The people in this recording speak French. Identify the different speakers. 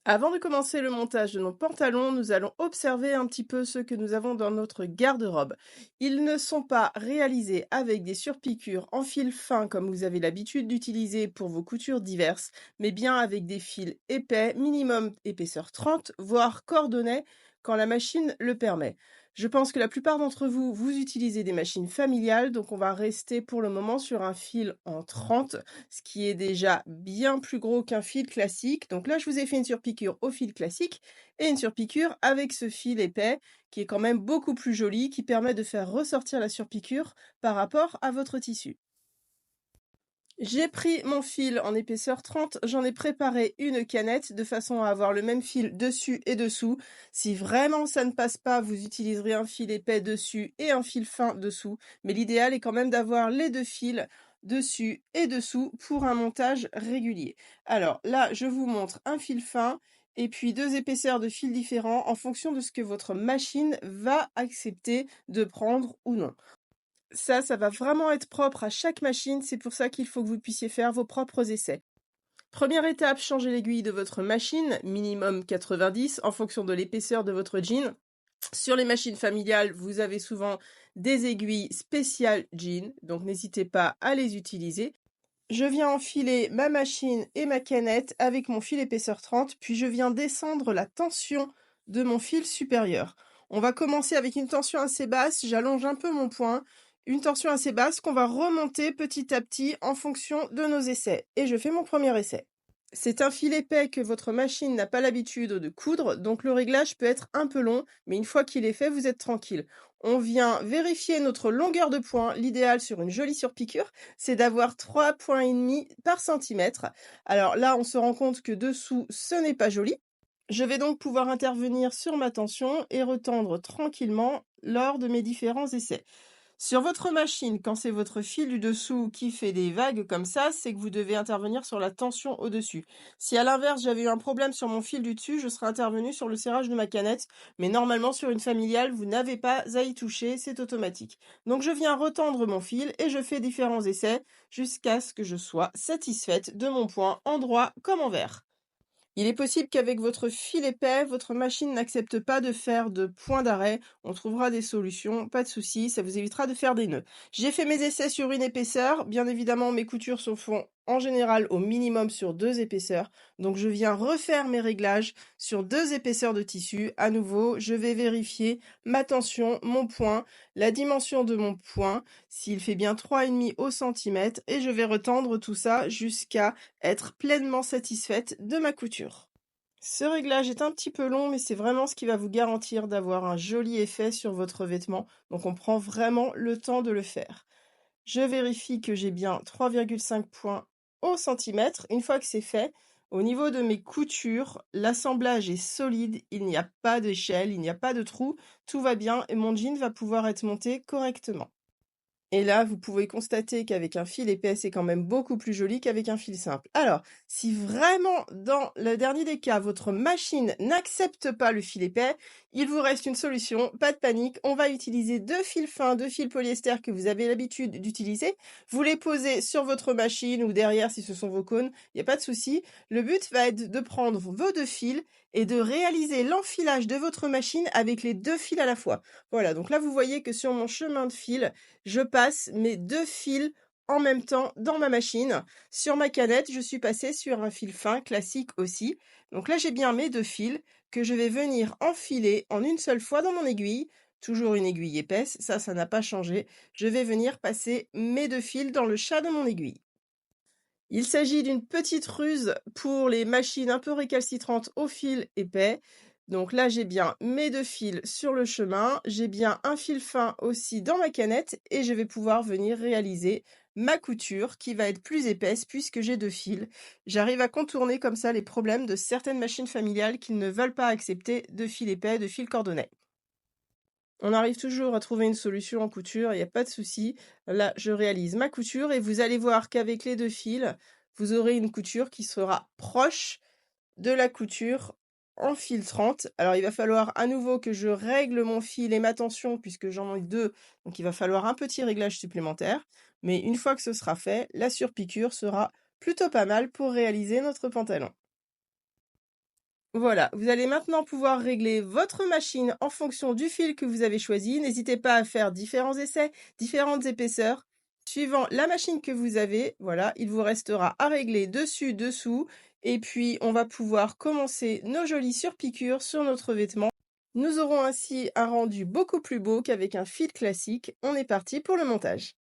Speaker 1: Avant de commencer le montage de nos pantalons, nous allons observer un petit peu ce que nous avons dans notre garde-robe. Ils ne sont pas réalisés avec des surpiqûres en fil fin comme vous avez l'habitude d'utiliser pour vos coutures diverses, mais bien avec des fils épais, minimum épaisseur 30, voire cordonnets quand la machine le permet. Je pense que la plupart d'entre vous, vous utilisez des machines familiales, donc on va rester pour le moment sur un fil en 30, ce qui est déjà bien plus gros qu'un fil classique. Donc là, je vous ai fait une surpiqûre au fil classique et une surpiqûre avec ce fil épais qui est quand même beaucoup plus joli, qui permet de faire ressortir la surpiqûre par rapport à votre tissu. J'ai pris mon fil en épaisseur 30, j'en ai préparé une canette de façon à avoir le même fil dessus et dessous. Si vraiment ça ne passe pas, vous utiliserez un fil épais dessus et un fil fin dessous. Mais l'idéal est quand même d'avoir les deux fils dessus et dessous pour un montage régulier. Alors là, je vous montre un fil fin et puis deux épaisseurs de fils différents en fonction de ce que votre machine va accepter de prendre ou non. Ça va vraiment être propre à chaque machine, c'est pour ça qu'il faut que vous puissiez faire vos propres essais. Première étape, changez l'aiguille de votre machine, minimum 90 en fonction de l'épaisseur de votre jean. Sur les machines familiales, vous avez souvent des aiguilles spéciales jean, donc n'hésitez pas à les utiliser. Je viens enfiler ma machine et ma canette avec mon fil épaisseur 30, puis je viens descendre la tension de mon fil supérieur. On va commencer avec une tension assez basse, j'allonge un peu mon poing, une tension assez basse qu'on va remonter petit à petit en fonction de nos essais. Et je fais mon premier essai. C'est un fil épais que votre machine n'a pas l'habitude de coudre, donc le réglage peut être un peu long, mais une fois qu'il est fait, vous êtes tranquille. On vient vérifier notre longueur de poing. L'idéal sur une jolie surpiqûre, c'est d'avoir 3,5 points par centimètre. Alors là, on se rend compte que dessous, ce n'est pas joli. Je vais donc pouvoir intervenir sur ma tension et retendre tranquillement lors de mes différents essais. Sur votre machine, quand c'est votre fil du dessous qui fait des vagues comme ça, c'est que vous devez intervenir sur la tension au-dessus. Si à l'inverse, j'avais eu un problème sur mon fil du dessus, je serais intervenu sur le serrage de ma canette, mais normalement sur une familiale, vous n'avez pas à y toucher, c'est automatique. Donc je viens retendre mon fil et je fais différents essais jusqu'à ce que je sois satisfaite de mon point en droit comme en vert. Il est possible qu'avec votre fil épais, votre machine n'accepte pas de faire de point d'arrêt. On trouvera des solutions, pas de souci, ça vous évitera de faire des nœuds. J'ai fait mes essais sur une épaisseur. Bien évidemment, mes coutures se font en général au minimum sur 2 épaisseurs. Donc je viens refaire mes réglages sur 2 épaisseurs de tissu. À nouveau, je vais vérifier ma tension, mon point, la dimension de mon point, s'il fait bien 3,5 au centimètre, et je vais retendre tout ça jusqu'à être pleinement satisfaite de ma couture. Ce réglage est un petit peu long, mais c'est vraiment ce qui va vous garantir d'avoir un joli effet sur votre vêtement. Donc on prend vraiment le temps de le faire. Je vérifie que j'ai bien 3,5 points au centimètre. Une fois que c'est fait, au niveau de mes coutures, l'assemblage est solide, il n'y a pas d'échelle, il n'y a pas de trou, tout va bien et mon jean va pouvoir être monté correctement. Et là, vous pouvez constater qu'avec un fil épais, c'est quand même beaucoup plus joli qu'avec un fil simple. Alors, si vraiment, dans le dernier des cas, votre machine n'accepte pas le fil épais, il vous reste une solution, pas de panique, on va utiliser 2 fils fins, 2 fils polyester que vous avez l'habitude d'utiliser. Vous les posez sur votre machine ou derrière si ce sont vos cônes, il n'y a pas de souci. Le but va être de prendre vos 2 fils et de réaliser l'enfilage de votre machine avec les 2 fils à la fois. Voilà, donc là, vous voyez que sur mon chemin de fil, je passe mes 2 fils en même temps dans ma machine. Sur ma canette, je suis passée sur un fil fin classique aussi. Donc là, j'ai bien mes 2 fils que je vais venir enfiler en une seule fois dans mon aiguille. Toujours une aiguille épaisse, ça n'a pas changé. Je vais venir passer mes 2 fils dans le chat de mon aiguille. Il s'agit d'une petite ruse pour les machines un peu récalcitrantes au fil épais. Donc là, j'ai bien mes 2 fils sur le chemin, j'ai bien un fil fin aussi dans ma canette et je vais pouvoir venir réaliser ma couture qui va être plus épaisse puisque j'ai 2 fils. J'arrive à contourner comme ça les problèmes de certaines machines familiales qui ne veulent pas accepter de fil épais, de fil cordonnet. On arrive toujours à trouver une solution en couture, il n'y a pas de souci. Là, je réalise ma couture et vous allez voir qu'avec les 2 fils, vous aurez une couture qui sera proche de la couture en fil 30. Alors, il va falloir à nouveau que je règle mon fil et ma tension puisque j'en ai 2, donc il va falloir un petit réglage supplémentaire. Mais une fois que ce sera fait, la surpiqûre sera plutôt pas mal pour réaliser notre pantalon. Voilà, vous allez maintenant pouvoir régler votre machine en fonction du fil que vous avez choisi. N'hésitez pas à faire différents essais, différentes épaisseurs. Suivant la machine que vous avez, voilà, il vous restera à régler dessus, dessous. Et puis, on va pouvoir commencer nos jolies surpiqûres sur notre vêtement. Nous aurons ainsi un rendu beaucoup plus beau qu'avec un fil classique. On est parti pour le montage.